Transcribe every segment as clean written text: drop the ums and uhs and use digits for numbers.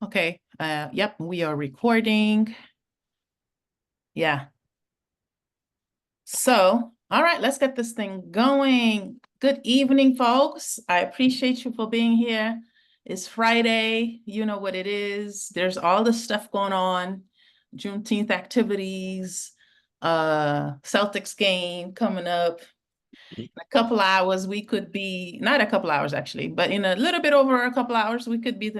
Okay. Yep, we are recording. Yeah. So, all right, let's get this thing going. Good evening, folks. I appreciate you for being here. It's Friday. You know what it is. There's all this stuff going on. Juneteenth activities, Celtics game coming up. In a couple hours, we could be, not a couple hours actually, but in a little bit over a couple hours, we could be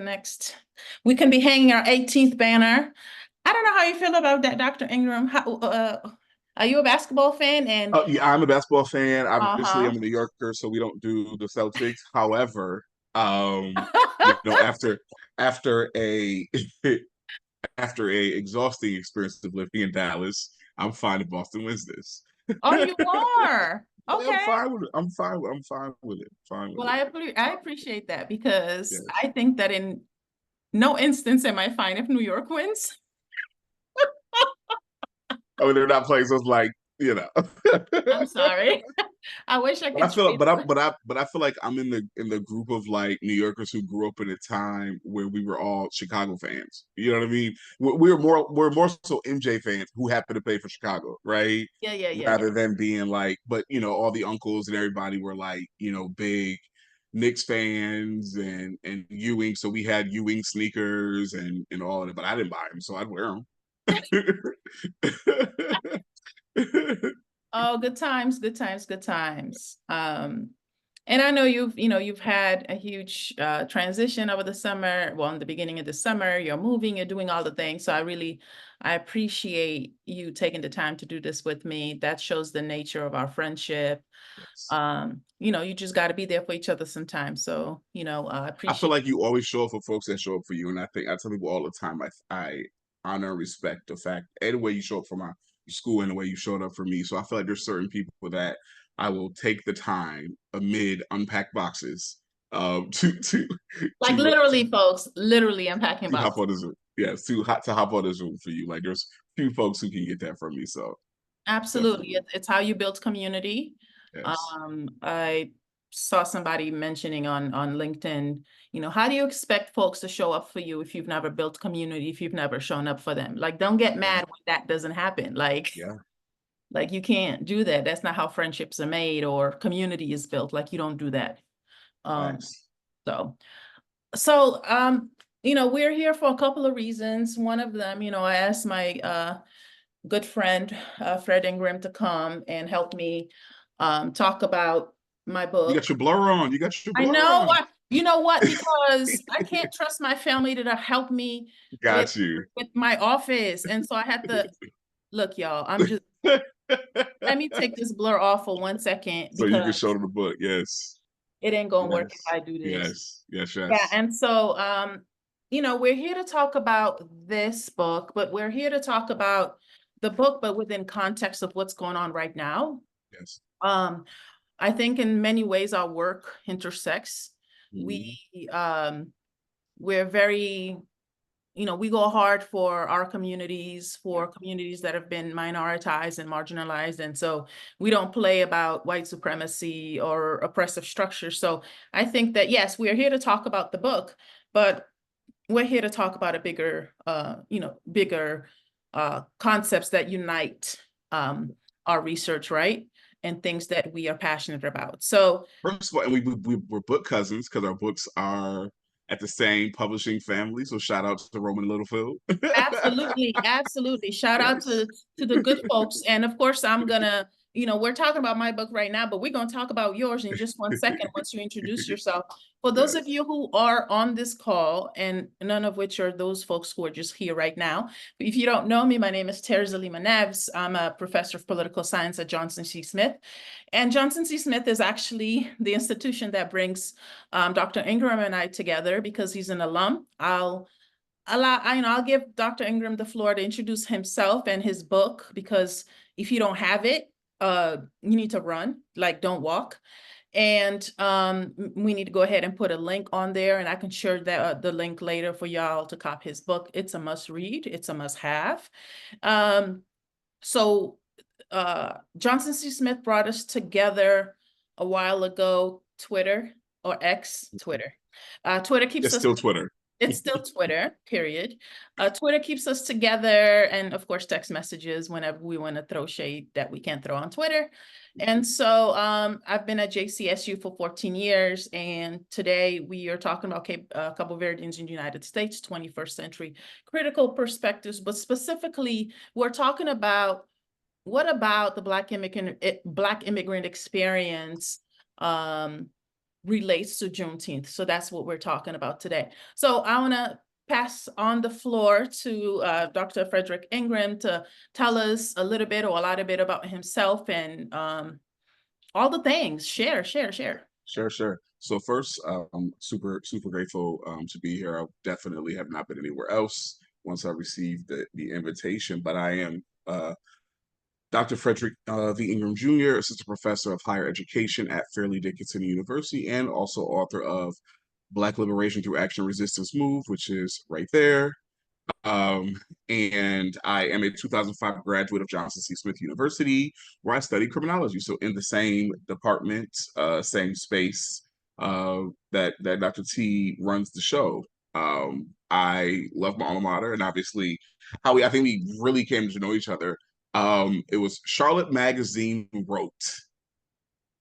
we can be hanging our 18th banner. I don't know how you feel about that, Dr. Engram. Are you a basketball fan? And Oh, yeah, I'm a basketball fan. Obviously, uh-huh. I'm a New Yorker, so we don't do the Celtics. However, you know, after a after a exhausting experience of living in Dallas, I'm fine if Boston wins this. Oh, you are. I'm Okay. fine with it. I'm fine with it. Fine with Well, it. I appreciate that because Yes. I think that in no instance am I fine if New York wins. I mean, they're not playing, so it's like, you know. I'm sorry. I wish I But I could feel, trade. but I feel like I'm in the group of like New Yorkers who grew up in a time where we were all Chicago fans. You know what I mean? We're more so MJ fans who happen to play for Chicago, right? Yeah, yeah, yeah, yeah. Rather than being like, but you know, all the uncles and everybody were like, you know, big Knicks fans and Ewing. So we had Ewing sneakers and all of it, but I didn't buy them, so I'd wear them. Oh, good times, good times, good times. And I know you've had a huge transition over the summer. Well, in the beginning of the summer, you're moving, you're doing all the things. So I appreciate you taking the time to do this with me. That shows the nature of our friendship. Yes. You just got to be there for each other sometimes. So, I I feel appreciate. like you always show up for folks that show up for you, and I tell people all the time I honor and respect the fact and the way you show up for my school and the way you showed up for me. So I feel like there's certain people that I will take the time amid unpacked boxes to Like to literally, folks, literally unpacking to hop boxes. on this Zoom. Yes, to hop on this Zoom for you. Like there's few folks who can get that from me. So Absolutely. definitely, It's how you build community. yes. I saw somebody mentioning on LinkedIn, how do you expect folks to show up for you if you've never built community, if you've never shown up for them? Like, don't get Yeah. mad when that doesn't happen. Yeah. Like you can't do that. That's not how friendships are made or community is built. Like you don't do that. Um, Nice. so so we're here for a couple of reasons. One of them, I asked my good friend, Fred Engram, to come and help me talk about my You got book. your blur on. You got your I blur know on. what, you know what, because I can't trust my family to help me with Got you. with my office. And so I had to look, y'all, let me take this blur off for 1 second So you can because show them the book. Yes. it ain't gonna work if Yes. I do this. Yes. Yes. Yeah, Yes. and so we're here to talk about this book, but we're here to talk about the book, but within context of what's going on right now. Yes. Um, I think in many ways our work intersects. We Mhm. we're very, we go hard for our communities, Yeah. for communities that have been minoritized and marginalized. And so we don't play about white supremacy or oppressive structures. So I think that, yes, we're here to talk about the book, but we're here to talk about a bigger concepts that unite our research, right? And things that we are passionate about. So First of all, and we're book cousins because our books are at the same publishing family. So shout out to Roman Littlefield. absolutely, absolutely. Shout out Yes. to the good folks. And of course, I'm gonna, we're talking about my book right now, but we're gonna talk about yours in just 1 second once you introduce yourself. For those of Yes. you who are on this call, and none of which are those folks who are just here right now, if you don't know me, my name is Terza Lima-Neves. I'm a professor of political science at Johnson C. Smith. And Johnson C. Smith is actually the institution that brings Dr. Engram and I together because he's an alum. I'll give Dr. Engram the floor to introduce himself and his book, because if you don't have it, you need to run, like don't walk. And we need to go ahead and put a link on there, and I can share the link later for y'all to cop his book. It's a must read, it's a must have. So Johnson C. Smith brought us together a while ago, Twitter or X, Twitter. Twitter keeps It's us still Twitter. It's still Twitter, period. Twitter keeps us together, and of course, text messages whenever we want to throw shade that we can't throw on Twitter. And so I've been at JCSU for 14 years, and today we are talking about Cabo Verdeans in the United States, 21st century critical perspectives, but specifically, we're talking about what about the Black immigrant experience relates to Juneteenth. So that's what we're talking about today. So I want to pass on the floor to Dr. Frederick Engram to tell us a little bit or a lot of bit about himself and all the things. Share. Sure. So first, super grateful to be here. I definitely have not been anywhere else once I received the invitation, but I am Dr. Frederick V. Engram Jr., Assistant Professor of Higher Education at Fairleigh Dickinson University, and also author of Black Liberation Through Action and Resistance Move, which is right there. Um, and I am a 2005 graduate of Johnson C. Smith University, where I studied criminology. So in the same department, same space that Dr. T runs the show. I love my alma mater, and obviously, I think we really came to know each other. It was Charlotte Magazine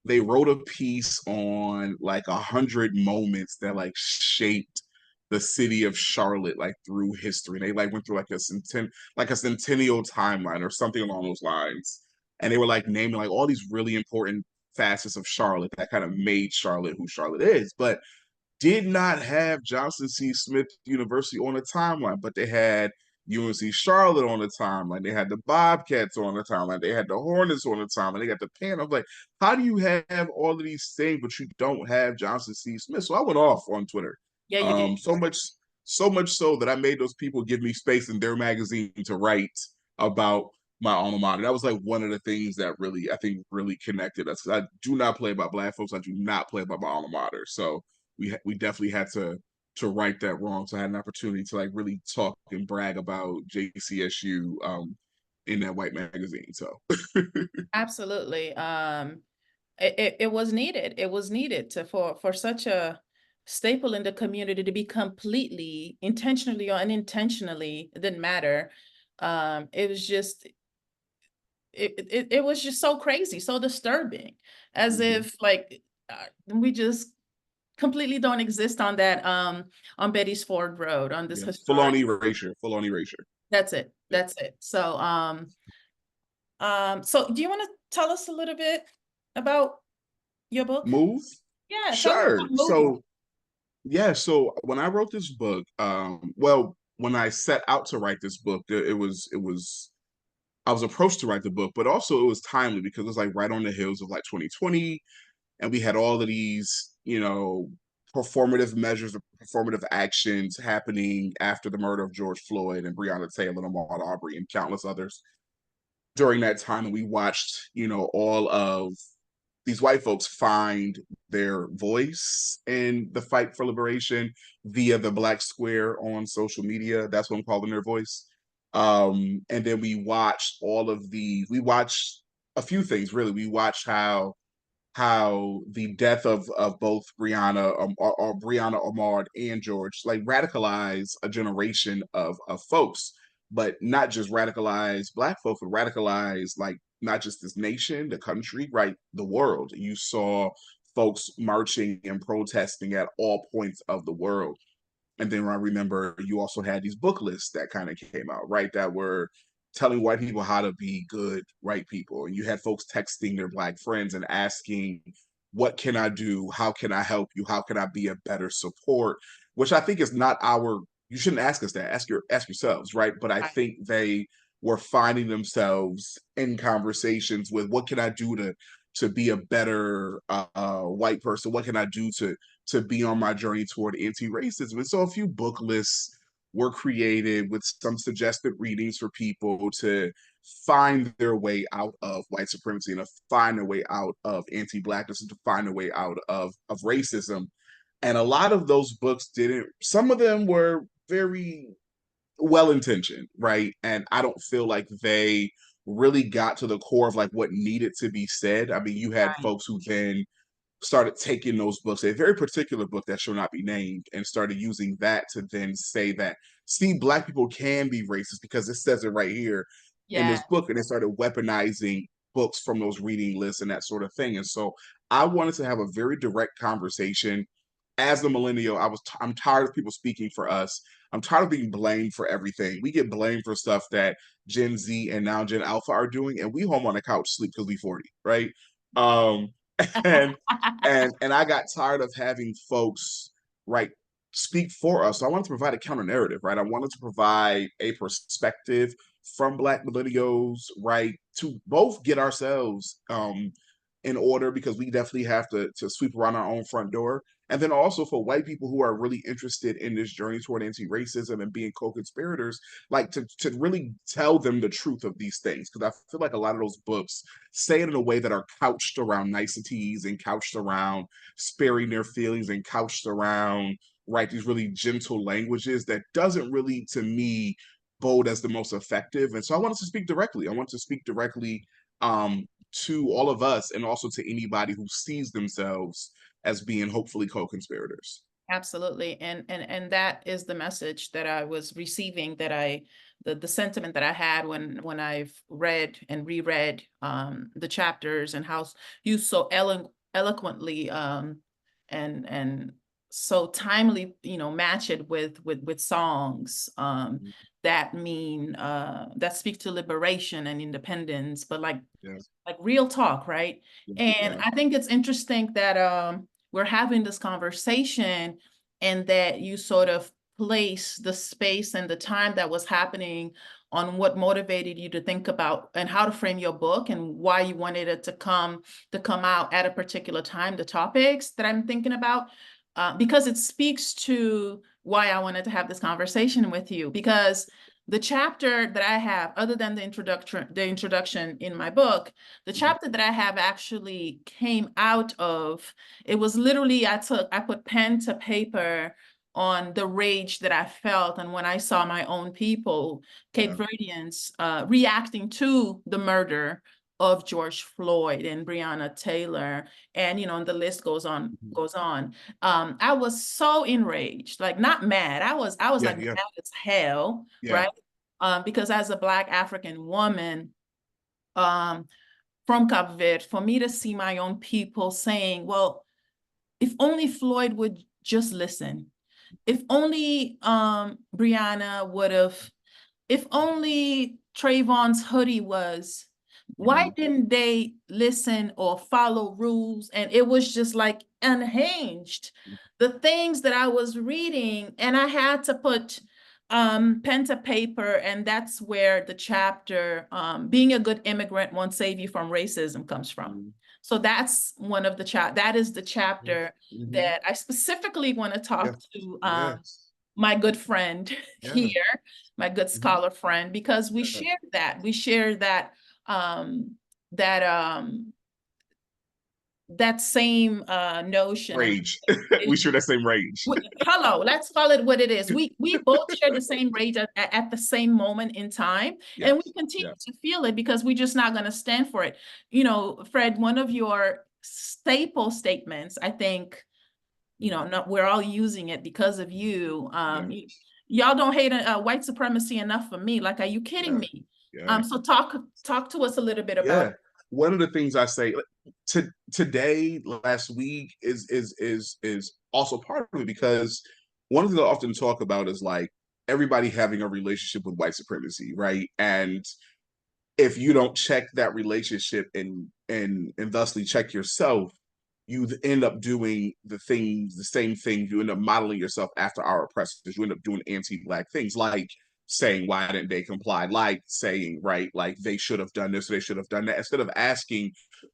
they wrote a piece on like 100 moments that like shaped the city of Charlotte like through history. They like went through like a centennial timeline or something along those lines. And they were like naming like all these really important facets of Charlotte that kind of made Charlotte who Charlotte is. But did not have Johnson C. Smith University on the timeline, but they had UNC Charlotte on the timeline. They had the Bobcats on the timeline. They had the Hornets on the timeline. They got the Pan. I'm like, how do you have all of these things, but you don't have Johnson C. Smith? So I went off on Twitter. Yeah, you did. So much so that I made those people give me space in their magazine to write about my alma mater. That was like one of the things that really, I think, really connected us. I do not play about Black folks. I do not play about my alma mater. So we definitely had to right that wrong. So I had an opportunity to like really talk and brag about JCSU in that white magazine. So Absolutely. It was needed. It was needed for such a staple in the community to be completely intentionally or unintentionally, it didn't matter. It was just it was just so crazy, so disturbing, as if like we just completely don't exist on that on Betty's Ford Road on this yeah, historic. full on erasure. That's it. Yeah. That's it. So so do you want to tell us a little bit about your book? Move. Yeah, tell us Sure. about Move. So when I wrote this book, when I set out to write this book, it was I was approached to write the book, but also it was timely because it was like right on the heels of like 2020, and we had all of these, performative measures, performative actions happening after the murder of George Floyd and Breonna Taylor and Ahmaud Arbery and countless others during that time. And we watched, all of these white folks find their voice in the fight for liberation via the Black Square on social media. That's what I'm calling their voice. And then we watched a few things really. We watched how the death of both Breonna, Ahmaud, and George like radicalize a generation of folks, but not just radicalize Black folks, but radicalize like not just this nation, the country, right, the world. You saw folks marching and protesting at all points of the world. And then I remember you also had these book lists that kind of came out, right? That were telling white people how to be good white people. And you had folks texting their Black friends and asking, what can I do? How can I help you? How can I be a better support? Which I think is not you shouldn't ask us that. Ask yourselves, right? But I think they were finding themselves in conversations with what can I do to be a better white person? What can I do to be on my journey toward anti-racism? And so a few book lists were created with some suggested readings for people to find their way out of white supremacy and to find their way out of anti-blackness and to find their way out of racism. And a lot of those books didn't, some of them were very well-intentioned, right? And I don't feel like they really got to the core of like what needed to be said. I mean, you had Right. folks who then started taking those books, a very particular book that shall not be named, and started using that to then say that, see, Black people can be racist because it says it right here in Yeah, this book. And they started weaponizing books from those reading lists and that sort of thing. And so I wanted to have a very direct conversation. As the millennial, I'm tired of people speaking for us. I'm tired of being blamed for everything. We get blamed for stuff that Gen Z and now Gen Alpha are doing, and we home on the couch sleep because we 40, right? Um, and and I got tired of having folks, right, speak for us. So I wanted to provide a counter narrative, right? I wanted to provide a perspective from Black millennials, right, to both get ourselves in order, because we definitely have to sweep around our own front door. And then also for white people who are really interested in this journey toward anti-racism and being co-conspirators, like to really tell them the truth of these things. Because I feel like a lot of those books say it in a way that are couched around niceties and couched around sparing their feelings and couched around, right, these really gentle languages that doesn't really, to me, bold as the most effective. And so I wanted to speak directly. I want to speak directly to all of us, and also to anybody who sees themselves as being hopefully co-conspirators. absolutely. And that is the message that I was receiving, that the sentiment that I had when I've read and reread the chapters, and how you so eloquently and so timely, match it with songs that mean that speak to liberation and independence, but Yeah, like real talk, right? yeah, And yeah. I think it's interesting that we're having this conversation, and that you sort of place the space and the time that was happening on what motivated you to think about and how to frame your book, and why you wanted it to come out at a particular time, the topics that I'm thinking about, because it speaks to why I wanted to have this conversation with you. Because the chapter that I have, other than the introduction in my book, the Mhm. chapter that I have actually came out of, it was literally, I put pen to paper on the rage that I felt, and when I saw my own people, Cape Yeah. Verdeans, reacting to the murder of George Floyd and Breonna Taylor, and and the list goes on, Mhm. goes on. I was so enraged, like not mad. I was Yeah, like yeah, mad as hell, yeah. right? Because as a Black African woman, um, from Cabo Verde, for me to see my own people saying, well, if only Floyd would just listen, if only Breonna would have, if only Trayvon's hoodie was, why Mhm. didn't they listen or follow rules? And it was just like unhinged. The things that I was reading, and I had to put pen to paper, and that's where the chapter, Being a Good Immigrant Won't Save You from Racism, comes from. Mhm. So that's one of the that is the chapter Mhm. that I specifically want to talk Yes, to yes, my good friend yeah. here, my good Mhm. scholar friend, because we Yeah. share that. We share um, that that same notion and Rage. We share vision. that same rage. Hello, let's call it what it is. We both share the same rage at the same moment in time, and we Yes, continue yes. to feel it because we're just not going to stand for it. Fred, one of your staple statements, I think, Mhm. no, we're all using it because of you. Yeah, Y'all don't hate white supremacy enough for me. Like, are you kidding yeah, me? yeah. So talk to us a little bit about. Yeah. One of the things I say today, last week is also part of it, because one of the things I often talk about is like everybody having a relationship with white supremacy, right? And if you don't check that relationship and thusly check yourself, you end up doing the same thing. You end up modeling yourself after our oppressors. You end up doing anti-Black things, like saying, why didn't they comply? Like saying, right, like they should have done this, or they should have done that, instead of asking,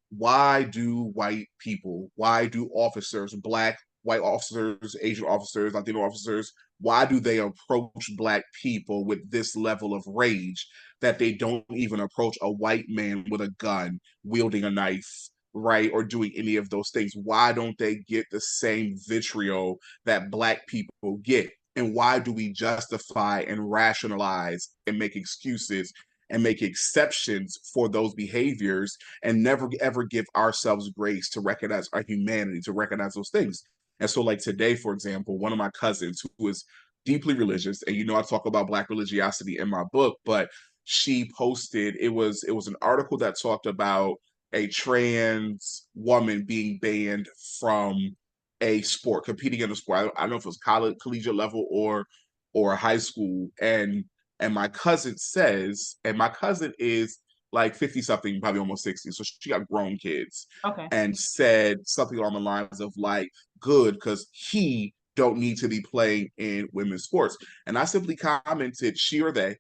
why do white people, why do officers, Black, white officers, Asian officers, Latino officers, why do they approach Black people with this level of rage that they don't even approach a white man with a gun, wielding a knife, right, or doing any of those things? Why don't they get the same vitriol that Black people get? And why do we justify and rationalize and make excuses and make exceptions for those behaviors and never ever give ourselves grace to recognize our humanity, to recognize those things. And so, like today, for example, one of my cousins who is deeply religious, and I talk about Black religiosity in my book, but she posted, it was an article that talked about a trans woman being banned from a sport, competing in a sport. I don't know if it was college, collegiate level, or high school. And my cousin says, and my cousin is like 50 something, probably almost 60. So she got grown kids, Okay. and said something along the lines of like, good, because he don't need to be playing in women's sports. And I simply commented, she or they,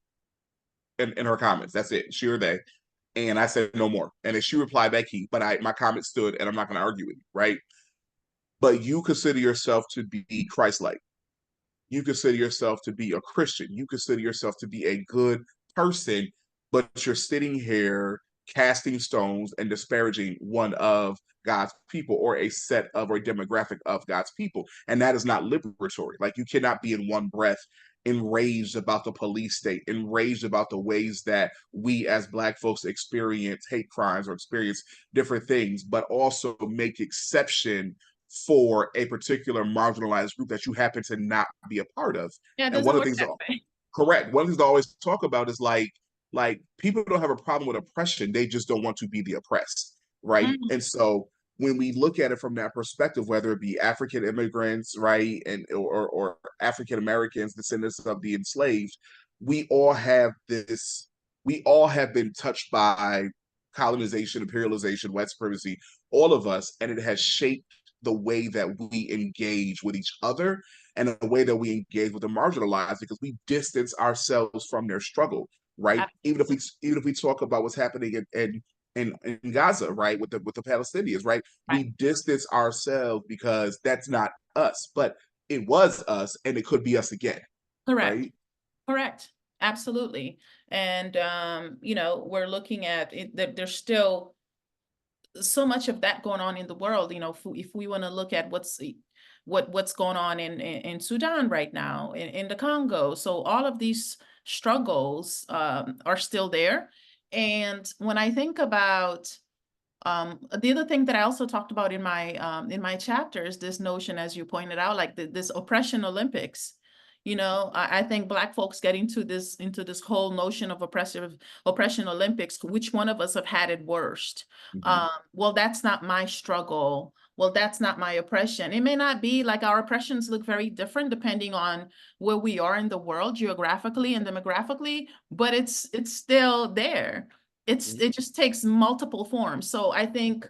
in her comments. That's it, she or they. And I said no more. And then she replied back, he, but my comment stood, and I'm not going to argue with you, right? But you consider yourself to be Christ-like. You consider yourself to be a Christian. You consider yourself to be a good person, but you're sitting here casting stones and disparaging one of God's people, or a set of, or a demographic of God's people. And that is not liberatory. Like, you cannot be in one breath enraged about the police state, enraged about the ways that we as Black folks experience hate crimes or experience different things, but also make exception for a particular marginalized group that you happen to not be a part of. Yeah, it And one doesn't of the work things that that, way. correct, one of the things I always talk about is like people don't have a problem with oppression, they just don't want to be the oppressed, right? Mhm. And so when we look at it from that perspective, whether it be African immigrants, right, and or African Americans, descendants of the enslaved, we all have this, we all have been touched by colonization, imperialization, white supremacy, all of us, and it has shaped the way that we engage with each other, and the way that we engage with the marginalized, because we distance ourselves from their struggle, right? Even if Absolutely. we talk about what's happening in Gaza, right, with the Palestinians, right? Right. We distance ourselves because that's not us, but it was us, and it could be us again, Correct. right? Correct. Absolutely. And we're looking at it, that there's still so much of that going on in the world. If we want to look at what's going on in Sudan right now, in the Congo. So all of these struggles are still there. And when I think about the other thing that I also talked about in my chapter is this notion, as you pointed out, like this oppression Olympics. I think Black folks get into this whole notion of oppression Olympics. Which one of us have had it worst? Mm-hmm. Well, that's not my struggle. Well, that's not my oppression. It may not be. Like, our oppressions look very different depending on where we are in the world geographically and demographically, but it's still there. It just takes multiple forms. So I think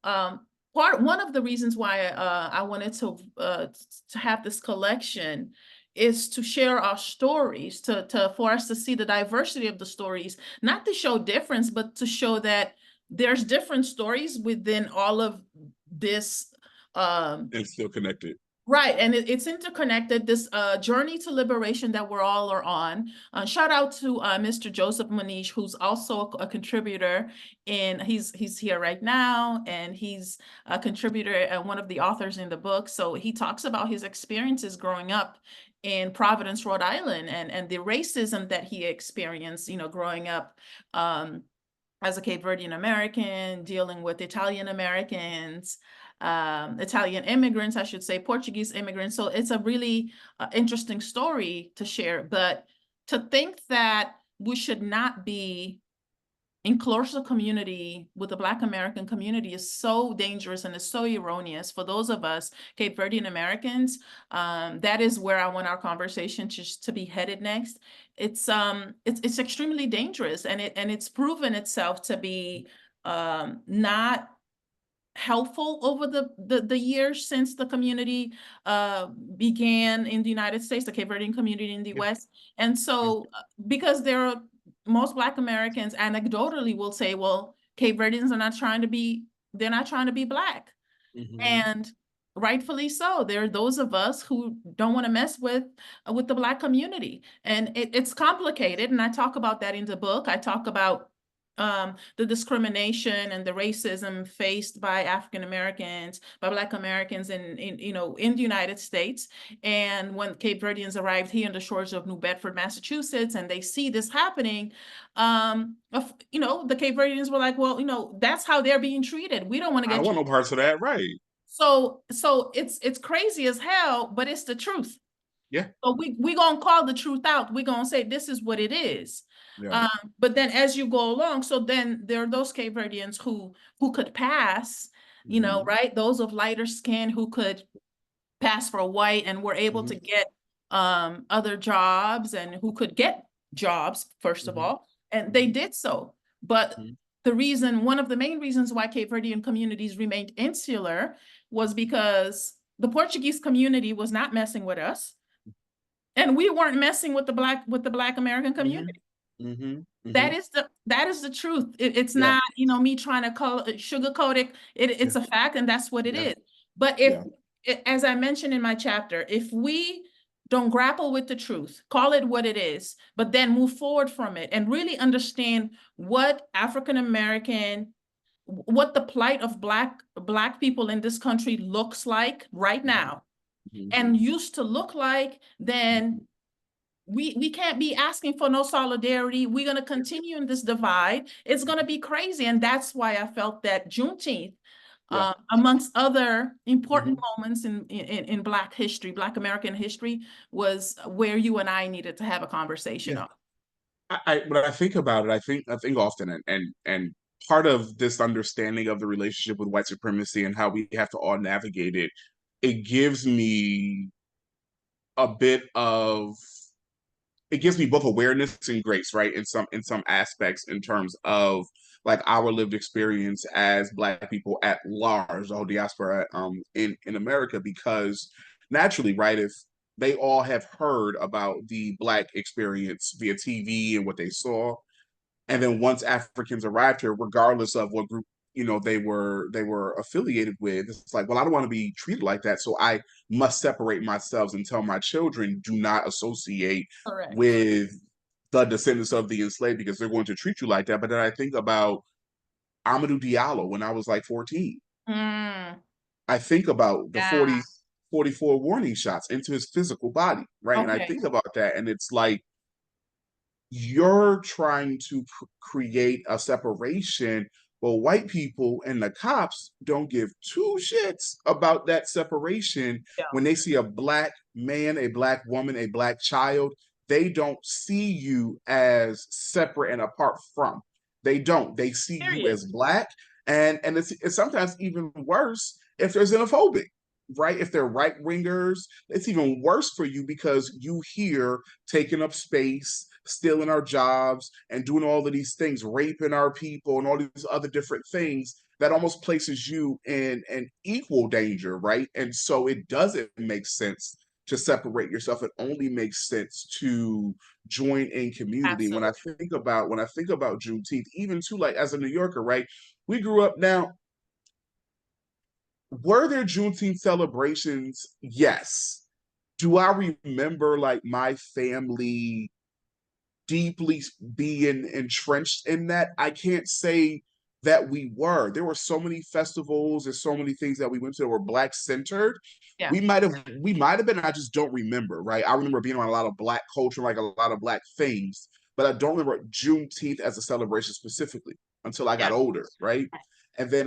one of the reasons why I wanted to have this collection is to share our stories, to for us to see the diversity of the stories, not to show difference, but to show that there's different stories within all of this. And still connected. Right, and it's interconnected. This journey to liberation that we're all are on. Shout out to Mr. Joseph Manish, who's also a contributor, and he's here right now, and he's a contributor and one of the authors in the book. So he talks about his experiences growing up in Providence, Rhode Island, and the racism that he experienced, growing up as a Cape Verdean American, dealing with Italian Americans, Italian immigrants, I should say, Portuguese immigrants. So it's a really interesting story to share. But to think that we should not be in closer community with the Black American community is so dangerous and is so erroneous for those of us Cape Verdean Americans. That is where I want our conversation to be headed next. It's extremely dangerous, and it's proven itself to be not helpful over the years since the community began in the United States, the Cape Verdean community in the Yeah. West. And Yeah. so because most Black Americans anecdotally will say, well, Cape Verdeans are not trying to be, they're not trying to be Black. Mm-hmm. And rightfully so. There are those of us who don't want to mess with the Black community. And it's complicated. And I talk about that in the book. I talk about the discrimination and the racism faced by African Americans, by Black Americans in the United States. And when Cape Verdeans arrived here on the shores of New Bedford, Massachusetts, and they see this happening, the Cape Verdeans were like, well, that's how they're being treated. We don't want to I get don't want no treated. parts of that, right? So it's crazy as hell, but it's the truth. Yeah, So we gonna call the truth out. We're gonna say this is what it is. yeah. But then as you go along, so then there are those Cape Verdeans who could pass, Mm-hmm. right? Those of lighter skin who could pass for white and were able Mm-hmm. to get other jobs, and who could get jobs, first of Mm-hmm. all, and they did so. But Mm-hmm. one of the main reasons why Cape Verdean communities remained insular was because the Portuguese community was not messing with us, and we weren't messing with the Black American Mm-hmm. community. Mm-hmm. Mm-hmm. That is the truth. It's Yeah, not, me trying to sugarcoat it. yeah, It's a fact, and that's what it yeah, is. But yeah, as I mentioned in my chapter, if we don't grapple with the truth, call it what it is, but then move forward from it and really understand what African American, what the plight of Black people in this country looks like right now mm-hmm. and used to look like, then we can't be asking for no solidarity. We're going to continue in this divide. It's going to be crazy. And that's why I felt that Juneteenth, Yeah. amongst other important Mm-hmm. moments in Black history, Black American history, was where you and I needed to have a conversation Yeah. on. When I think about it, I think often, and part of this understanding of the relationship with white supremacy and how we have to all navigate it, it gives me a bit of it gives me both awareness and grace, right? In some aspects, in terms of like our lived experience as Black people at large, the whole diaspora in America, because naturally, right, if they all have heard about the Black experience via TV and what they saw, and then once Africans arrived here, regardless of what group they were affiliated with, it's like, well, I don't want to be treated like that, so I must separate myself and tell my children, do not associate Correct. with the descendants of the enslaved because they're going to treat you like that. But then I think about Amadou Diallo when I was like 14. Mm, I think about the yeah. 44 warning shots into his physical body, right? And I Okay. think about that, and it's like, you're trying to create a separation, but white people and the cops don't give two shits about that separation. Yeah. When they see a Black man, a Black woman, a Black child, they don't see you as separate and apart from. They don't. They see you Period. as Black, and it's sometimes even worse if they're xenophobic, right? If they're right wingers, it's even worse for you because you hear taking up space, stealing our jobs, and doing all of these things, raping our people, and all these other different things that almost places you in an equal danger, right? And so it doesn't make sense to separate yourself. It only makes sense to join in community. Absolutely. When I think about Juneteenth, even too, like as a New Yorker, right? We grew up now. Were there Juneteenth celebrations? Yes. Do I remember like my family deeply being entrenched in that? I can't say that we were. There were so many festivals and so many things that we went to that were Black centered. Yeah. We might have been, I just don't remember, right? I remember being around a lot of Black culture, like a lot of Black things, but I don't remember Juneteenth as a celebration specifically until I got Yeah. older, right? And then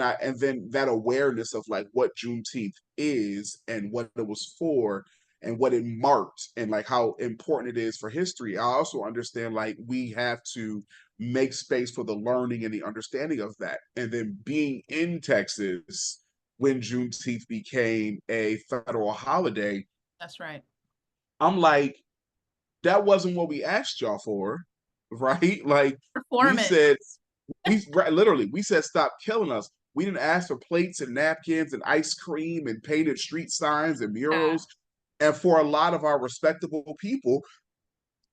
that awareness of like what Juneteenth is and what it was for and what it marked and like how important it is for history. I also understand like we have to make space for the learning and the understanding of that. And then being in Texas when Juneteenth became a federal holiday, That's right. I'm like, that wasn't what we asked y'all for, right? Like we Performance. said, literally we said stop killing us. We didn't ask for plates and napkins and ice cream and painted street signs and Yeah. murals. And for a lot of our respectable people,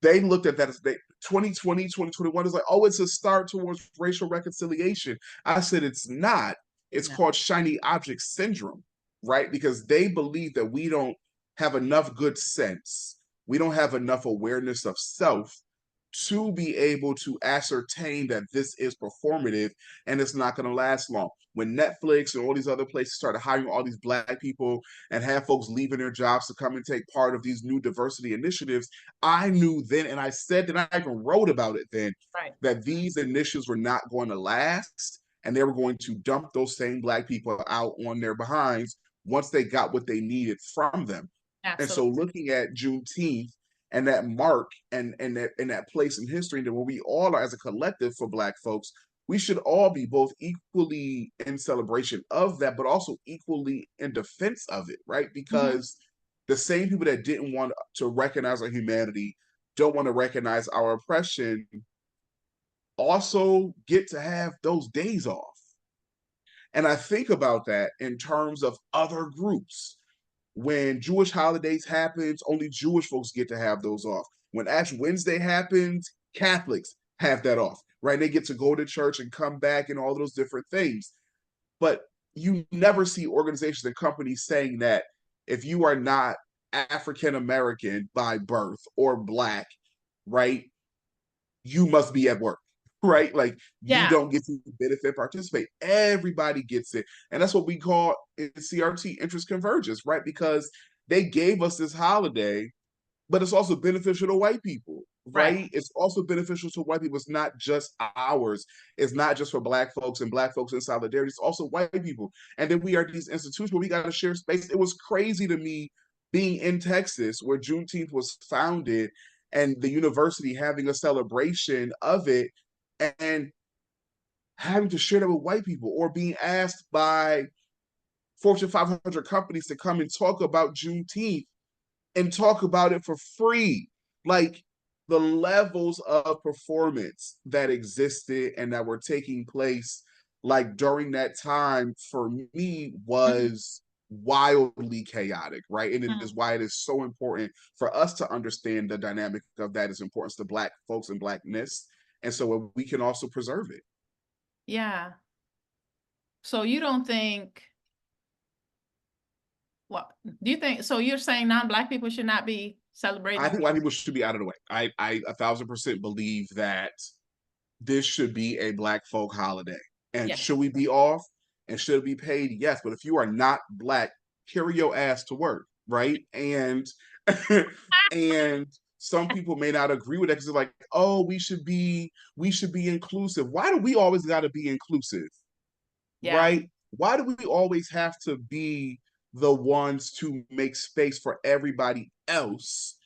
they looked at that as 2020, 2021 is like, oh, it's a start towards racial reconciliation. I said, it's not. It's No. called shiny object syndrome, right? Because they believe that we don't have enough good sense. We don't have enough awareness of self. to be able to ascertain that this is performative and it's not going to last long. When Netflix and all these other places started hiring all these Black people and have folks leaving their jobs to come and take part of these new diversity initiatives, I knew then, and I said that, I even wrote about it then, Right. that these initiatives were not going to last and they were going to dump those same Black people out on their behinds once they got what they needed from them. And so Absolutely. looking at Juneteenth and that mark and that place in history, that where we all are as a collective for Black folks, we should all be both equally in celebration of that, but also equally in defense of it, right? Mhm. Because the same people that didn't want to recognize our humanity, don't want to recognize our oppression, also get to have those days off. And I think about that in terms of other groups. When Jewish holidays happens, only Jewish folks get to have those off. When Ash Wednesday happens, Catholics have that off, right? They get to go to church and come back and all those different things. But you never see organizations and companies saying that if you are not African American by birth or Black, right, you must be at work, right? Like you Yeah. don't get to benefit, participate. Everybody gets it. And that's what we call in CRT interest convergence, right? Because they gave us this holiday, but it's also beneficial to white people, Right. right? It's also beneficial to white people. It's not just ours. It's not just for Black folks and Black folks in solidarity. It's also white people. And then we are these institutions where we got to share space. It was crazy to me being in Texas where Juneteenth was founded and the university having a celebration of it and having to share that with white people or being asked by Fortune 500 companies to come and talk about Juneteenth and talk about it for free. Like the levels of performance that existed and that were taking place like during that time for me Mhm. was wildly chaotic, right? And it is Mhm. why it is so important for us to understand the dynamic of that is importance to Black folks and Blackness. And so we can also preserve it. Yeah. So you don't think, what do you think? So you're saying non-Black people should not be I celebrating? think white people should be out of the way. I 1,000% believe that this should be a Black folk holiday. And Yes. should we be off and should it be paid? Yes. But if you are not Black, carry your ass to work, right? And and some people may not agree with that because they're like, oh, we should be inclusive. Why do we always got to be inclusive, Yeah. right? Why do we always have to be the ones to make space for everybody else,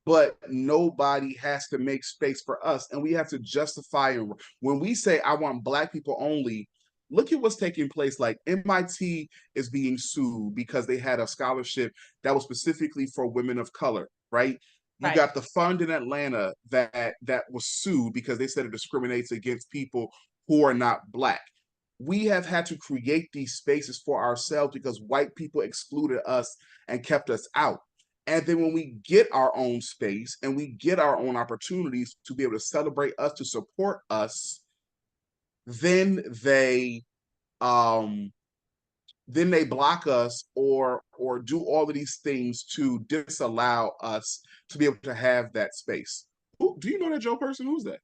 but nobody has to make space for us? And we have to justify it. When we say, I want Black people only, look at what's taking place. Like MIT is being sued because they had a scholarship that was specifically for women of color, right? You Right. got the fund in Atlanta that was sued because they said it discriminates against people who are not Black. We have had to create these spaces for ourselves because white people excluded us and kept us out. And then when we get our own space and we get our own opportunities to be able to celebrate us, to support us, then um they block us or do all of these things to disallow us to be able to have that space. Ooh, do you know that Joe person? Who's that?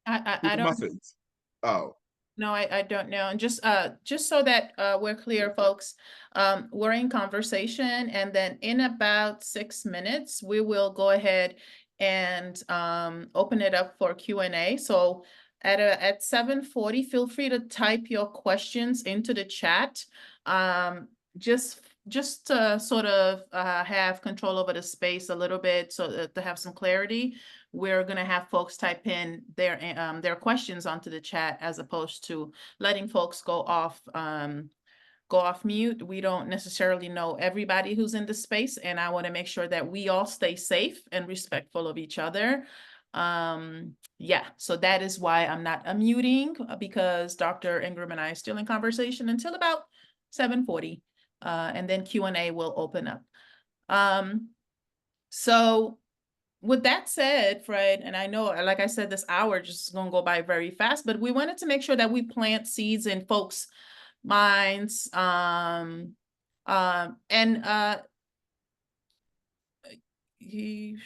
With I the don't. muffins. Oh, No, I don't know. And just so that we're clear, folks, we're in conversation, and then in about 6 minutes, we will go ahead and open it up for Q&A. So at 7:40, feel free to type your questions into the chat. Just to sort of have control over the space a little bit, so to have some clarity. We're gonna have folks type in their questions onto the chat as opposed to letting folks go off mute. We don't necessarily know everybody who's in the space, and I want to make sure that we all stay safe and respectful of each other. Yeah, so that is why I'm not unmuting, because Dr. Engram and I are still in conversation until about 7:40, and then Q&A will open up. So with that said, Fred, and I know, like I said, this hour just is gonna go by very fast, but we wanted to make sure that we plant seeds in folks' minds. And he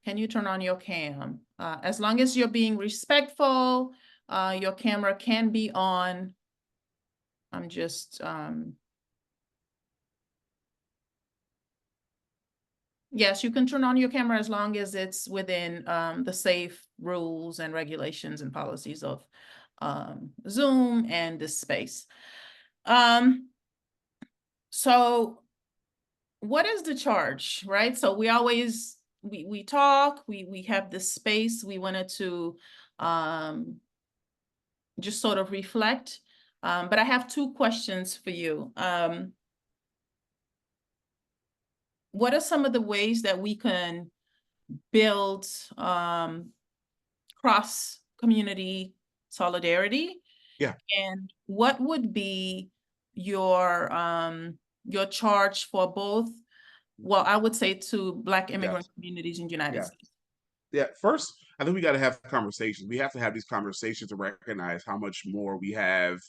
Can you turn on your cam? As long as you're being respectful, your camera can be on. I'm just, yes, you can turn on your camera as long as it's within the safe rules and regulations and policies of Zoom and this space. So what is the charge, right? So we always, we talk, we have this space. We wanted to just sort of reflect. But I have two questions for you. What are some of the ways that we can build cross-community solidarity? Yeah. And what would be your charge for both, well, I would say to Black immigrant Yes. communities in the United Yeah. States? Yeah. First, I think we got to have conversations. We have to have these conversations to recognize how much more we have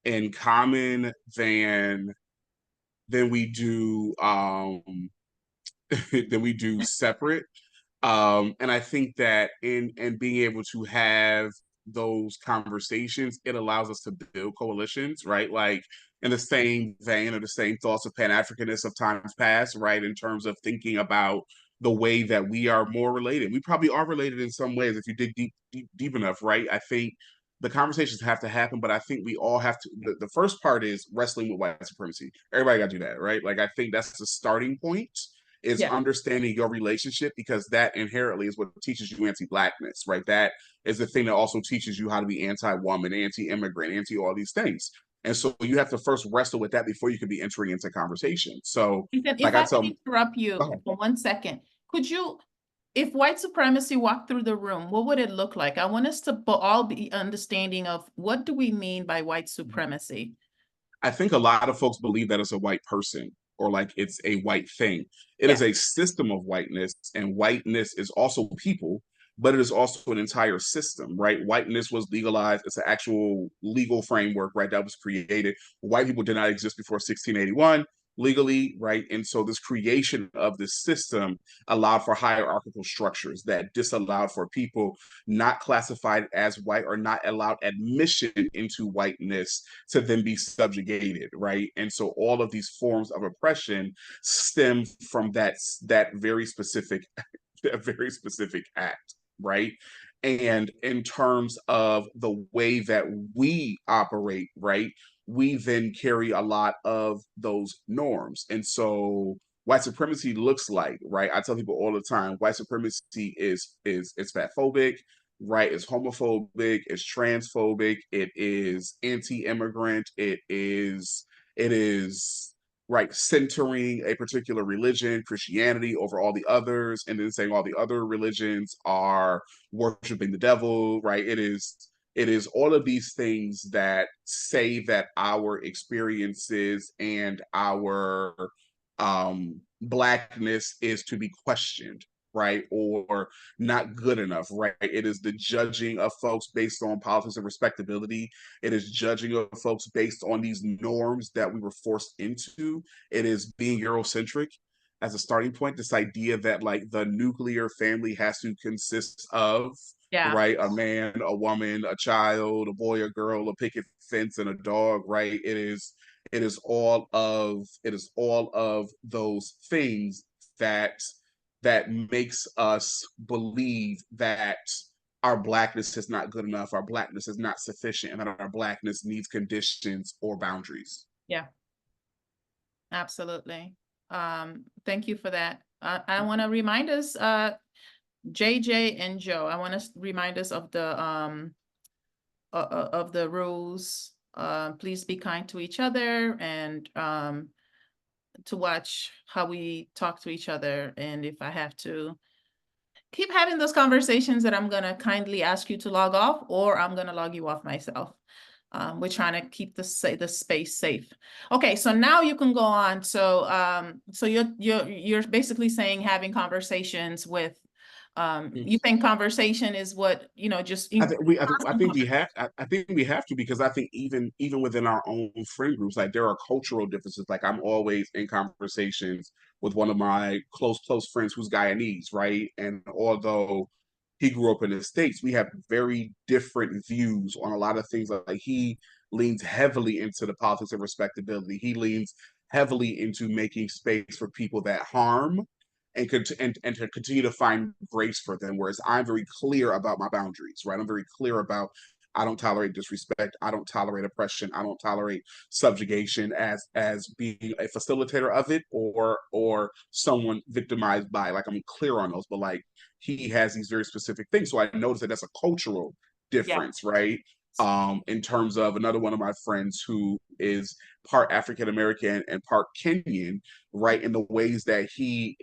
in common than we do than we do separate. And I think that in being able to have those conversations, it allows us to build coalitions, right? Like in the same vein or the same thoughts of Pan-Africanists of times past, right? In terms of thinking about the way that we are more related. We probably are related in some ways if you dig deep enough, right? I think the conversations have to happen, but I think we all have to. The first part is wrestling with white supremacy. Everybody got to do that, right? Like I think that's the starting point is Yeah. understanding your relationship because that inherently is what teaches you anti-blackness, right? That is the thing that also teaches you how to be anti-woman, anti-immigrant, anti all these things. And so you have to first wrestle with that before you can be entering into conversation. So, Ethan, if like I I can tell, interrupt you for 1 second, could you, if white supremacy walked through the room, what would it look like? I want us to all be understanding of what do we mean by white supremacy? I think a lot of folks believe that it's a white person or like it's a white thing. It is Yeah, a system of whiteness, and whiteness is also people, but it is also an entire system, right? Whiteness was legalized. It's an actual legal framework, right? That was created. White people did not exist before 1681 legally, right? And so this creation of this system allowed for hierarchical structures that disallowed for people not classified as white or not allowed admission into whiteness to then be subjugated, right? And so all of these forms of oppression stem from that very specific a very specific act, right? And in terms of the way that we operate, right, we then carry a lot of those norms. And so white supremacy looks like, right? I tell people all the time, white supremacy is it's fatphobic, right? It's homophobic, it's transphobic, it is anti-immigrant, it is right, centering a particular religion, Christianity, over all the others, and then saying all the other religions are worshiping the devil, right? It is all of these things that say that our experiences and our blackness is to be questioned, right? Or not good enough, right? It is the judging of folks based on politics and respectability. It is judging of folks based on these norms that we were forced into. It is being Eurocentric as a starting point. This idea that like the nuclear family has to consist of yeah, right a man, a woman, a child, a boy, a girl, a picket fence, and a dog. Right? It is all of those things that makes us believe that our blackness is not good enough, our blackness is not sufficient, and that our blackness needs conditions or boundaries. yeah, absolutely. Thank you for that. I want to remind us, JJ and Joe, I want to remind us of the rules. Please be kind to each other and to watch how we talk to each other. And if I have to keep having those conversations, that I'm gonna kindly ask you to log off, or I'm gonna log you off myself. We're trying to keep the space safe. Okay, so now you can go on. So you're basically saying having conversations with. You think conversation is what, just I think we, I think, I constant think we conversation. have, I think we have to because I think even within our own friend groups, like there are cultural differences. Like I'm always in conversations with one of my close friends who's Guyanese, right? And although he grew up in the States, we have very different views on a lot of things. Like he leans heavily into the politics of respectability. He leans heavily into making space for people that harm and to continue to find grace for them. Whereas I'm very clear about my boundaries, right? I'm very clear about I don't tolerate disrespect. I don't tolerate oppression. I don't tolerate subjugation as being a facilitator of it or someone victimized by. Like I'm clear on those, but like he has these very specific things. So I noticed that that's a cultural Yeah. difference, right? In terms of another one of my friends who is part African American and part Kenyan, right? In the ways that he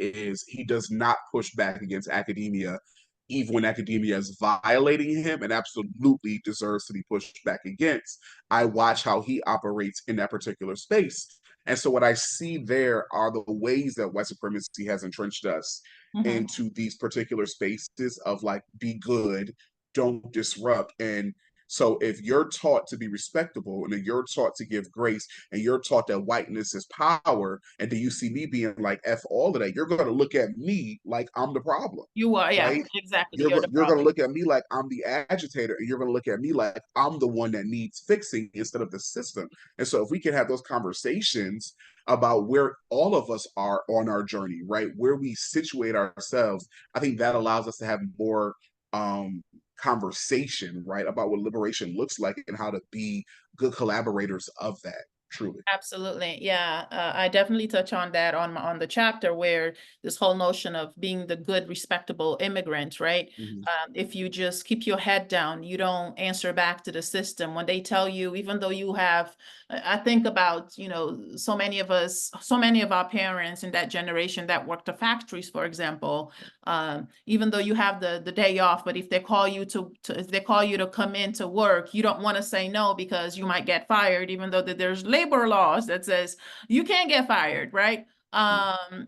does not push back against academia, even when academia is violating him and absolutely deserves to be pushed back against. I watch how he operates in that particular space. And so what I see there are the ways that white supremacy has entrenched us Hmm. into these particular spaces of like, be good, don't disrupt. And so if you're taught to be respectable and then you're taught to give grace and you're taught that whiteness is power, and then you see me being like F all of that, you're going to look at me like I'm the problem, You are, yeah, right? exactly. You're the You're going to problem. look at me like I'm the agitator, and you're going to look at me like I'm the one that needs fixing instead of the system. And so if we can have those conversations about where all of us are on our journey, right? Where we situate ourselves, I think that allows us to have more um conversation, right, about what liberation looks like and how to be good collaborators of that, truly. Absolutely. Yeah. I definitely touch on that on the chapter where this whole notion of being the good, respectable immigrant, right? Mhm. If you just keep your head down, you don't answer back to the system when they tell you, even though you have, I think about, so many of us, so many of our parents in that generation that worked the factories, for example, even though you have the day off, but if they call you if they call you to come in to work, you don't want to say no because you might get fired, even though that there's labor laws that says you can't get fired, right?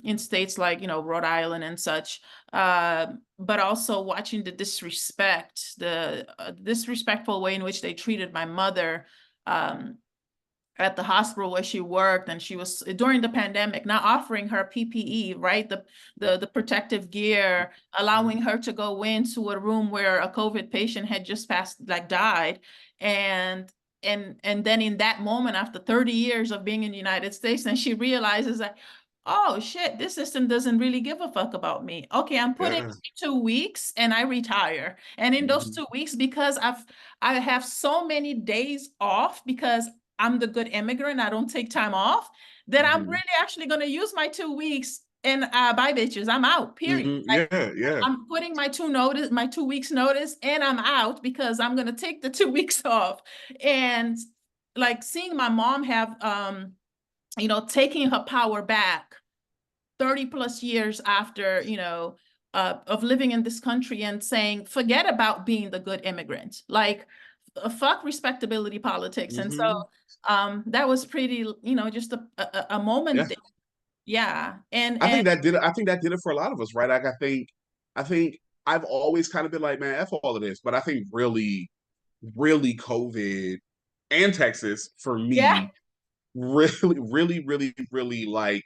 In states like, Rhode Island and such. But also watching the disrespect, the disrespectful way in which they treated my mother, um, at the hospital where she worked, and she was during the pandemic, not offering her PPE, right? The protective gear, allowing her to go into a room where a COVID patient had just passed, like died. And and then in that moment, after 30 years of being in the United States, and she realizes that, oh shit, this system doesn't really give a fuck about me. Okay, I'm putting Yeah. 2 weeks and I retire. And in those Mhm. 2 weeks, because I have so many days off because I'm the good immigrant, I don't take time off, that I'm Mhm. really actually going to use my 2 weeks and bye bitches, I'm out, period. Mhm. Like, Yeah, yeah. I'm putting my 2 weeks notice, and I'm out because I'm going to take the 2 weeks off. And like seeing my mom have, taking her power back 30 plus years after, of living in this country, and saying, forget about being the good immigrant. Like, fuck respectability politics. And so Mhm. that was pretty, just a moment Yeah. there. Yeah. I And think that did it. I think that did it for a lot of us, right? Like I think I've always kind of been like, man, F all of this. But I think really COVID and Texas for yeah, me really like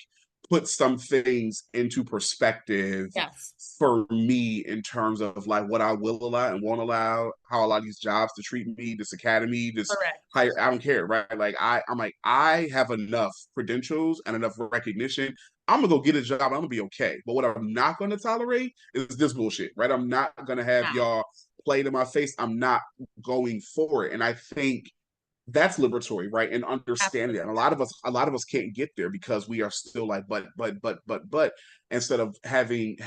put some things into perspective yes, for me in terms of like what I will allow and won't allow, how a lot of these jobs to treat me, this academy, this correct. higher, I don't care, right? Like I'm like, I have enough credentials and enough recognition. I'm gonna go get a job. I'm gonna be okay. But what I'm not gonna tolerate is this bullshit, right? I'm not gonna have Yeah, y'all play to my face. I'm not going for it. And I think that's liberatory, right? And understanding that. And absolutely. a lot of us can't get there because we are still like, but, instead of having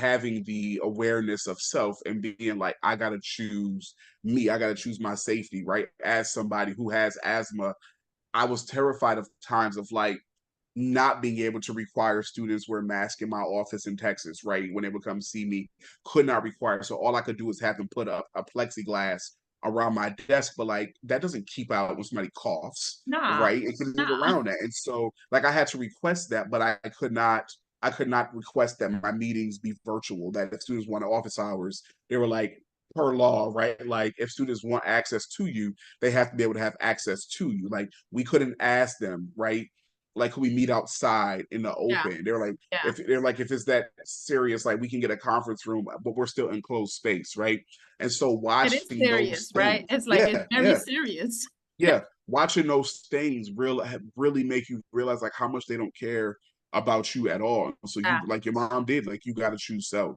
the awareness of self and being like, I gotta choose me, I gotta choose my safety, right? As somebody who has asthma, I was terrified of times of like not being able to require students wear masks in my office in Texas, right? When they would come see me, could not require. So all I could do is have them put up a plexiglass around my desk, but like that doesn't keep out when somebody coughs, Nah, right? It can move nah. around that. And so like I had to request that, but I could not request that my meetings be virtual, that if students want office hours, they were like per law, right? Like if students want access to you, they have to be able to have access to you. Like we couldn't ask them, right? like, can we meet outside in the Yeah, open? They're like, yeah. if it's that serious, like we can get a conference room, but we're still in closed space, right? And so It is watching those serious, right? things, It's like, it's yeah, very yeah, serious. yeah, watching those things really make you realize like how much they don't care about you at all. So you, Yeah, like your mom did, like you got to choose self.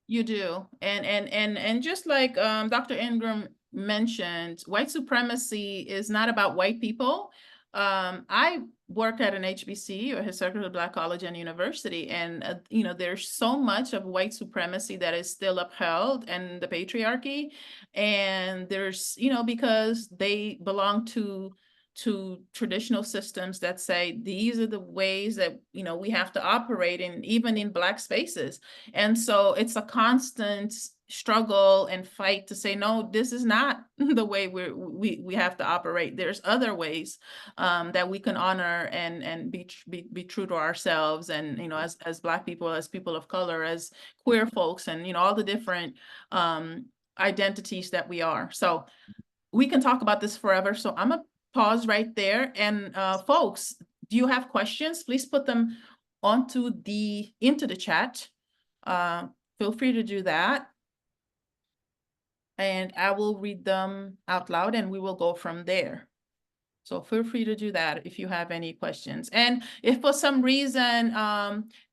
you do. And just like Dr. Engram mentioned, white supremacy is not about white people. I work at an HBC, or Historically Black College and University, and you know, there's so much of white supremacy that is still upheld, and the patriarchy, and there's, you know, because they belong to traditional systems that say these are the ways that, you know, we have to operate in, even in Black spaces. And so it's a constant struggle and fight to say, no, this is not the way we have to operate. There's other ways that we can honor and be true to ourselves. And, you know, as Black people, as people of color, as queer folks, and, you know, all the different identities that we are. So we can talk about this forever. So I'm gonna pause right there. And folks, do you have questions? Please put them into the chat. Feel free to do that. And I will read them out loud and we will go from there. So feel free to do that if you have any questions. And if for some reason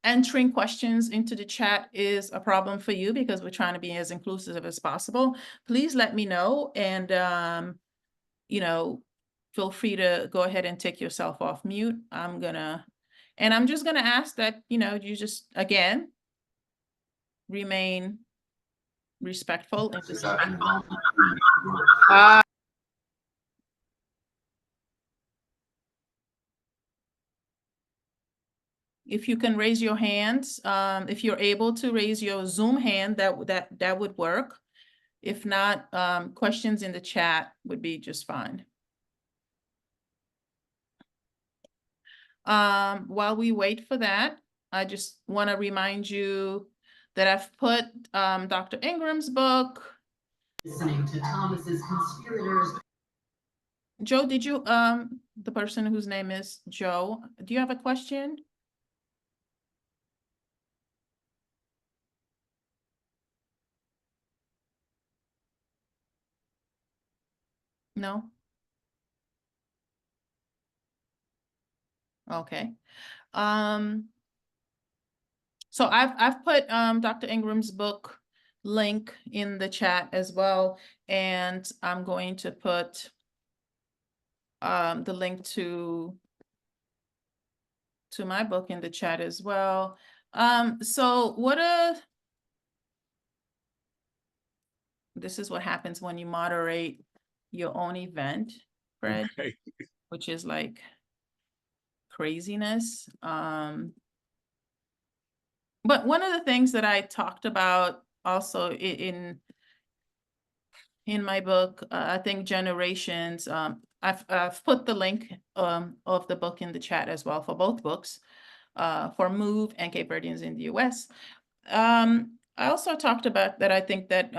entering questions into the chat is a problem for you, because we're trying to be as inclusive as possible, please let me know. And you know, feel free to go ahead and take yourself off mute. I'm just gonna ask that, you know, you just, again, remain respectful and disrespectful. If you can raise your hands, if you're able to raise your Zoom hand, that would work. If not, questions in the chat would be just fine. While we wait for that, I just want to remind you that I've put Dr. Engram's book. Listening to Thomas's conspirators. Joe, did you, the person whose name is Joe, do you have a question? No? Okay. So I've put Dr. Engram's book link in the chat as well, and I'm going to put the link to my book in the chat as well. So this is what happens when you moderate your own event, Fred, Okay. which is like craziness. But one of the things that I talked about also in my book, I think Generations, I've put the link of the book in the chat as well for both books, for Move and Cape Verdeans in the US. I also talked about that I think that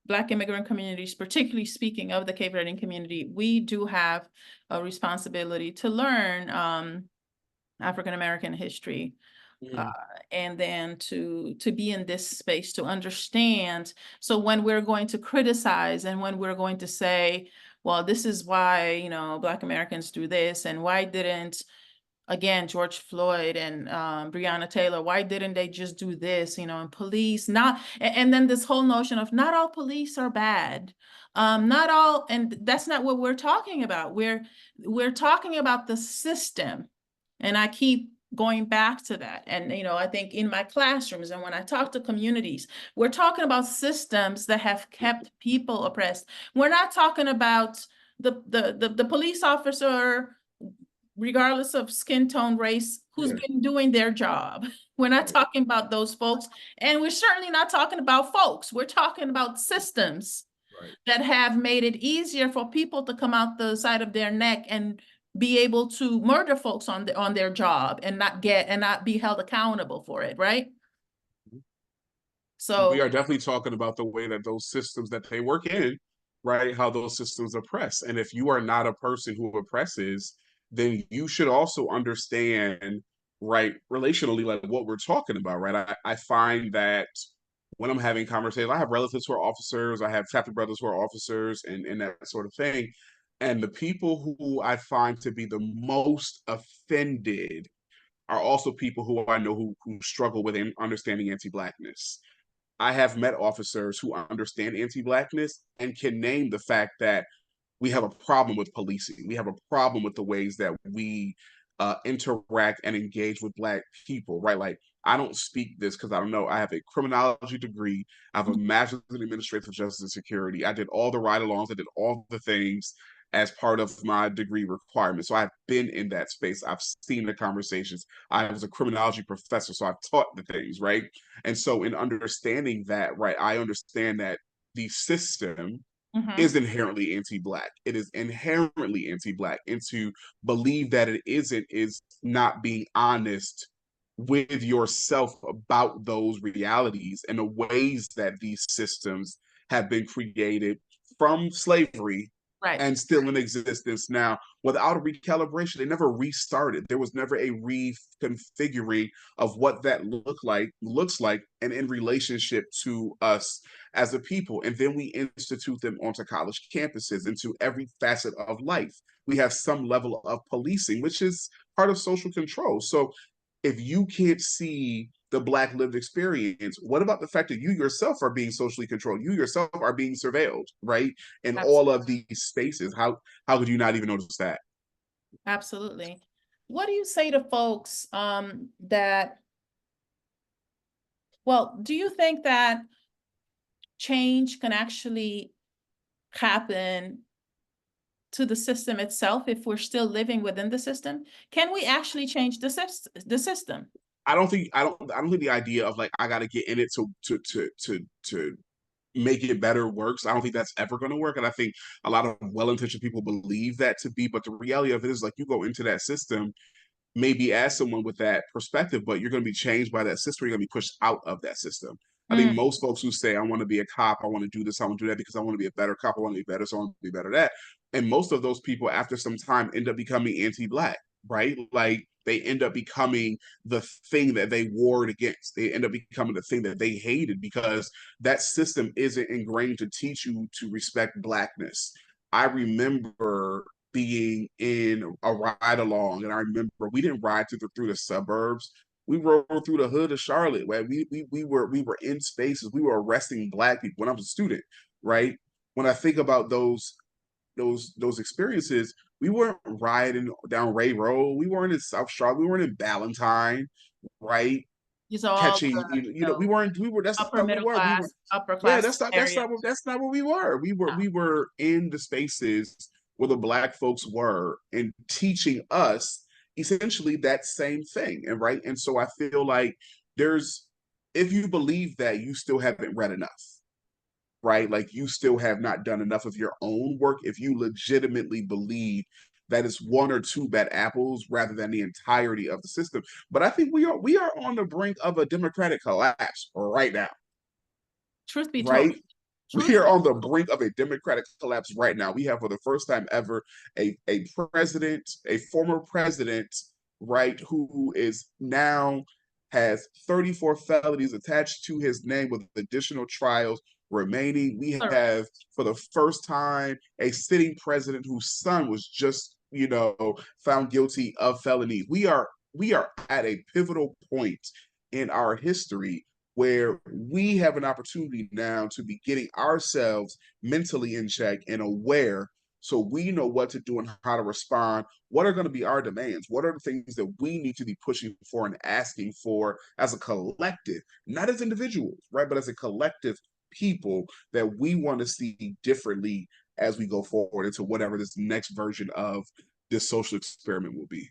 Black immigrant communities, particularly speaking of the Cape Verdean community, we do have a responsibility to learn African American history. And then to be in this space to understand. So when we're going to criticize and when we're going to say, well, this is why, you know, Black Americans do this, and why didn't, again, George Floyd and Breonna Taylor, why didn't they just do this, you know, and police, not, and then this whole notion of not all police are bad. Not all, and that's not what we're talking about. We're talking about the system. And I keep going back to that. And, you know, I think in my classrooms and when I talk to communities, we're talking about systems that have kept people oppressed. We're not talking about the police officer, regardless of skin tone, race, who's been doing their job. We're not talking about those folks. And we're certainly not talking about folks. We're talking about systems that have made it easier for people to come out the side of their neck and be able to murder folks on their job and not be held accountable for it, right? So we are definitely talking about the way that those systems that they work in, right? How those systems oppress. And if you are not a person who oppresses, then you should also understand, right, relationally, like what we're talking about, right? I find that when I'm having conversations, I have relatives who are officers, I have chapter brothers who are officers, and that sort of thing. And the people who I find to be the most offended are also people who I know who struggle with understanding anti-blackness. I have met officers who understand anti-blackness and can name the fact that we have a problem with policing. We have a problem with the ways that we interact and engage with Black people, right? Like, I don't speak this because I don't know. I have a criminology degree. I have a master's in administrative justice and security. I did all the ride-alongs. I did all the things as part of my degree requirement. So I've been in that space. I've seen the conversations. I was a criminology professor, so I've taught the things, right? And so in understanding that, right, I understand that the system Mm-hmm. is inherently anti-black. It is inherently anti-black, and to believe that it isn't is not being honest with yourself about those realities and the ways that these systems have been created from slavery Right. and still in existence now without a recalibration. They never restarted. There was never a reconfiguring of what that looks like and in relationship to us as a people. And then we institute them onto college campuses, into every facet of life. We have some level of policing, which is part of social control. So if you can't see the Black lived experience, what about the fact that you yourself are being socially controlled? You yourself are being surveilled, right? In all of these spaces. How could you not even notice that? Absolutely. What do you say to folks that, well, do you think that change can actually happen to the system itself if we're still living within the system? Can we actually change the system? I don't think the idea of like I gotta get in it to make it better works. I don't think that's ever going to work. And I think a lot of well-intentioned people believe that to be, but the reality of it is like you go into that system maybe as someone with that perspective, but you're going to be changed by that system. You're going to be pushed out of that system. I think Mm, most folks who say, I want to be a cop, I want to do this, I want to do that because I want to be a better cop, I want to be better, so I want to be better at that. And most of those people, after some time, end up becoming anti Black, right? Like they end up becoming the thing that they warred against. They end up becoming the thing that they hated because that system isn't ingrained to teach you to respect Blackness. I remember being in a ride along, and I remember we didn't ride through the suburbs. We rode through the hood of Charlotte, where we were in spaces. We were arresting Black people when I was a student, right? When I think about those experiences, we weren't riding down Ray Road. We weren't in South Charlotte. We weren't in Ballantyne, right? these are all Catching, we were that's upper not what we middle were. We were class, upper yeah, class area. that's not what we were. We were in the spaces where the Black folks were and teaching us essentially that same thing. And right. And so I feel like there's if you believe that, you still haven't read enough, right? Like you still have not done enough of your own work if you legitimately believe that it's one or two bad apples rather than the entirety of the system. But I think we are on the brink of a democratic collapse right now, Truth be told, right? We truth are be on the brink of a democratic collapse right now. We have, for the first time ever, a president, a former president, right, who is now has 34 felonies attached to his name with additional trials remaining. We told. have, for the first time, a sitting president whose son was just, found guilty of felonies. We are at a pivotal point in our history where we have an opportunity now to be getting ourselves mentally in check and aware so we know what to do and how to respond. What are going to be our demands? What are the things that we need to be pushing for and asking for as a collective, not as individuals, right? But as a collective people that we want to see differently as we go forward into whatever this next version of this social experiment will be.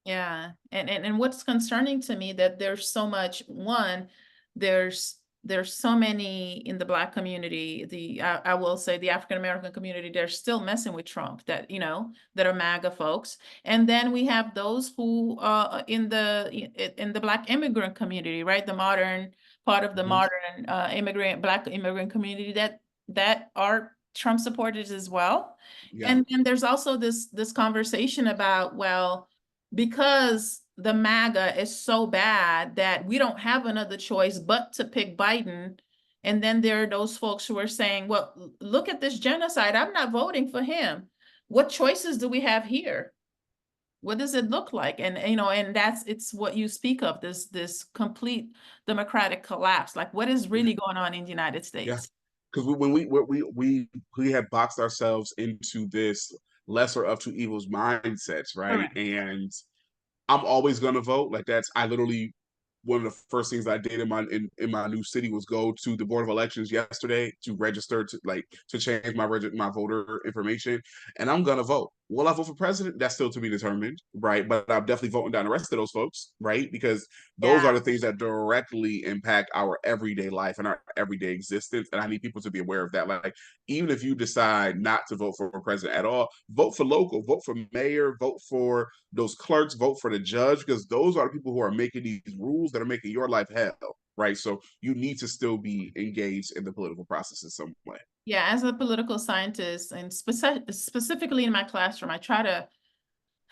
Yeah, and what's concerning to me that there's so much, one, there's so many in the Black community, I will say the African American community, they're still messing with Trump, that that are MAGA folks. And then we have those who in the Black immigrant community, right? The modern part of the Mhm. modern Black immigrant community that are Trump supporters as well. Yeah. And then there's also this conversation about, well, because the MAGA is so bad that we don't have another choice but to pick Biden. And then there are those folks who are saying, well, look at this genocide. I'm not voting for him. What choices do we have here? What does it look like? And and it's what you speak of, this complete democratic collapse. Like, what is really going on in the United Yeah. States? Because when we have boxed ourselves into this lesser of two evils mindsets, right? Correct. And I'm always gonna vote. Like that's I literally one of the first things I did in my new city was go to the Board of Elections yesterday to register to change my voter information, and I'm gonna vote. Will I vote for president? That's still to be determined, right? But I'm definitely voting down the rest of those folks, right? Because those Yeah. are the things that directly impact our everyday life and our everyday existence. And I need people to be aware of that. Like, even if you decide not to vote for a president at all, vote for local, vote for mayor, vote for those clerks, vote for the judge, because those are the people who are making these rules that are making your life hell, right? So you need to still be engaged in the political process in some way. Yeah, as a political scientist, and specifically in my classroom, I try to,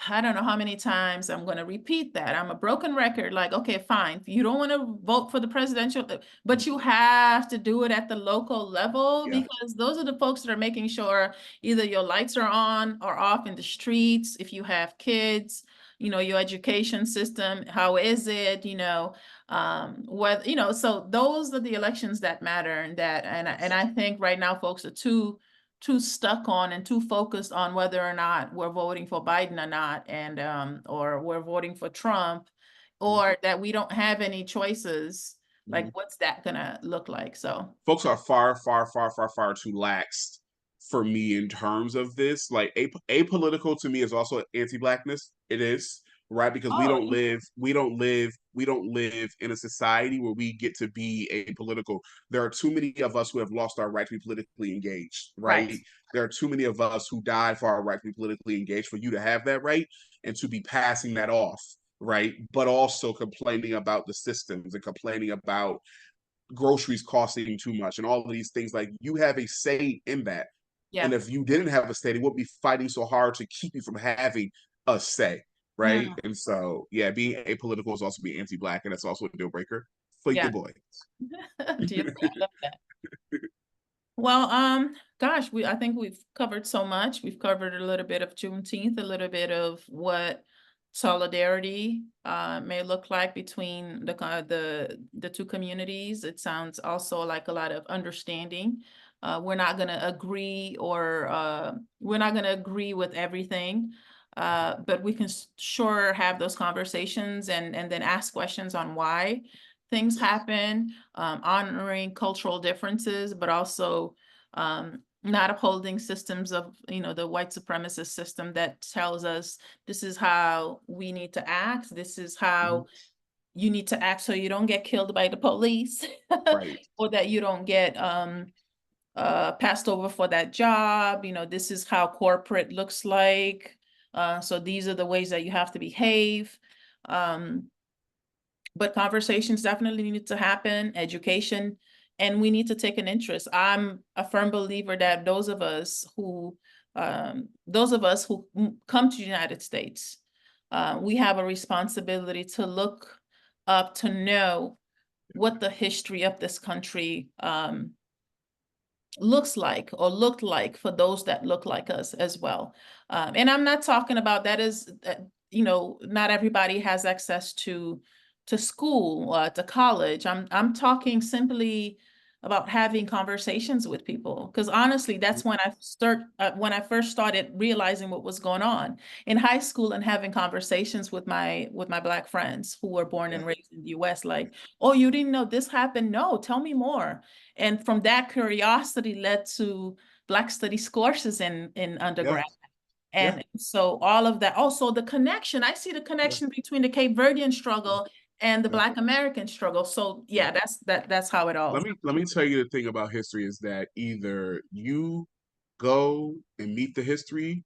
I don't know how many times I'm going to repeat that. I'm a broken record. Like, okay, fine. You don't want to vote for the presidential, but you have to do it at the local level, Yeah. because those are the folks that are making sure either your lights are on or off in the streets. If you have kids, your education system, how is it, whether, so those are the elections that matter. And I think right now folks are too stuck on and too focused on whether or not we're voting for Biden or not, and or we're voting for Trump, or that we don't have any choices. Like, Mhm. what's that gonna look like? So Folks are far, far, far, far, far too lax for me in terms of this. Like apolitical to me is also anti-blackness. It is, right? Because oh we don't live in a society where we get to be apolitical. There are too many of us who have lost our right to be politically engaged, right. right? There are too many of us who died for our right to be politically engaged for you to have that right and to be passing that off, right? But also complaining about the systems and complaining about groceries costing too much and all of these things. Like, you have a say in that. And Yeah. if you didn't have a say, they wouldn't be fighting so hard to keep you from having a say, right? Mm, And so, yeah, being apolitical is also being anti-black, and that's also a deal breaker for yeah. your boy. Dear, I love that. Well, gosh, I think we've covered so much. We've covered a little bit of Juneteenth, a little bit of what solidarity may look like between the two communities. It sounds also like a lot of understanding. We're not going to agree, or we're not going to agree with everything, but we can sure have those conversations, and then ask questions on why things happen, honoring cultural differences, but also not upholding systems of, the white supremacist system that tells us this is how we need to act. This is Mhm. how you need to act so you don't get killed by the police, Right. or that you don't get passed over for that job. This is how corporate looks like. So these are the ways that you have to behave. Um, but conversations definitely need to happen, education, and we need to take an interest. I'm a firm believer that those of us who come to the United States, we have a responsibility to look up, to know what the history of this country looks like, or looked like, for those that look like us as well. And I'm not talking about that is, not everybody has access to school, to college. I'm talking simply about having conversations with people, because honestly, that's when I first started realizing what was going on in high school, and having conversations with my Black friends who were born Yeah. and raised in the US. Like, oh, you didn't know this happened? No, tell me more. And from that, curiosity led to Black studies courses in Yeah. undergrad. Yeah. And so all of that, also the connection, I see the Yeah. connection between the Cape Verdean struggle and the Yeah. Black American struggle. So Yeah. yeah, that's how it all. Let me tell you the thing about history is that either you go and meet the history,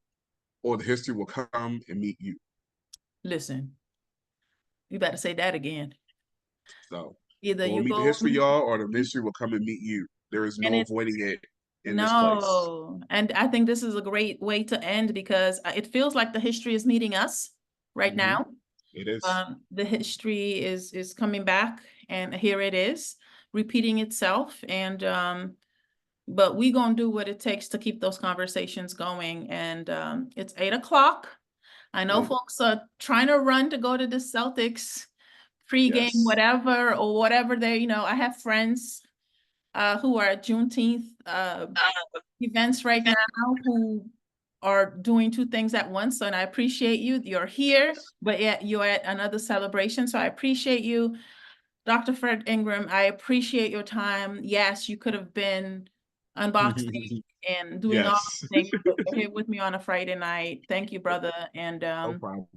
or the history will come and meet you. Listen, you better say that again. So Either go you and meet the go history, meet, y'all, or the history will come and meet you. There is and no it's avoiding it. in this place. No, and I think this is a great way to end because it feels like the history is meeting us right Hmm. now. It is. The history is coming back, and here it is, repeating itself. And but we gonna do what it takes to keep those conversations going. And it's 8 o'clock. I know Yep. folks are trying to run to go to the Celtics pregame, Yes. whatever they, I have friends who are at Juneteenth events right now who are doing two things at once. And I appreciate you. You're here, but yet you're at another celebration. So I appreciate you. Dr. Fred Engram, I appreciate your time. Yes, you could have been unboxing and doing all Yes. the things, but you're here with me on a Friday night. Thank you, brother. No problem.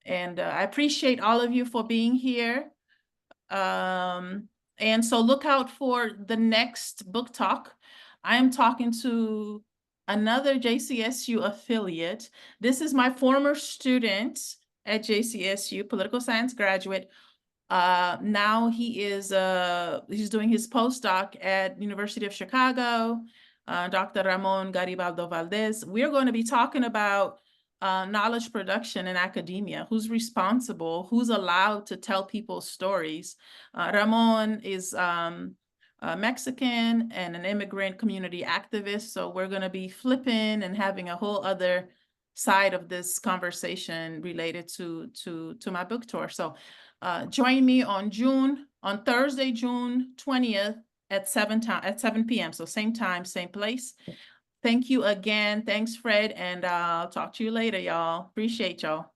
And I appreciate all of you for being here. And so look out for the next book talk. I am talking to another JCSU affiliate. This is my former student at JCSU, political science graduate. Now he's doing his postdoc at University of Chicago, Dr. Ramon Garibaldo Valdez. We're going to be talking about knowledge production in academia. Who's responsible? Who's allowed to tell people's stories? Ramon is Mexican and an immigrant community activist. So we're going to be flipping and having a whole other side of this conversation related to my book tour. So join me on Thursday, June 20th at 7 p.m. So same time, same place. Thank you again. Thanks, Fred. And I'll talk to you later, y'all. Appreciate y'all.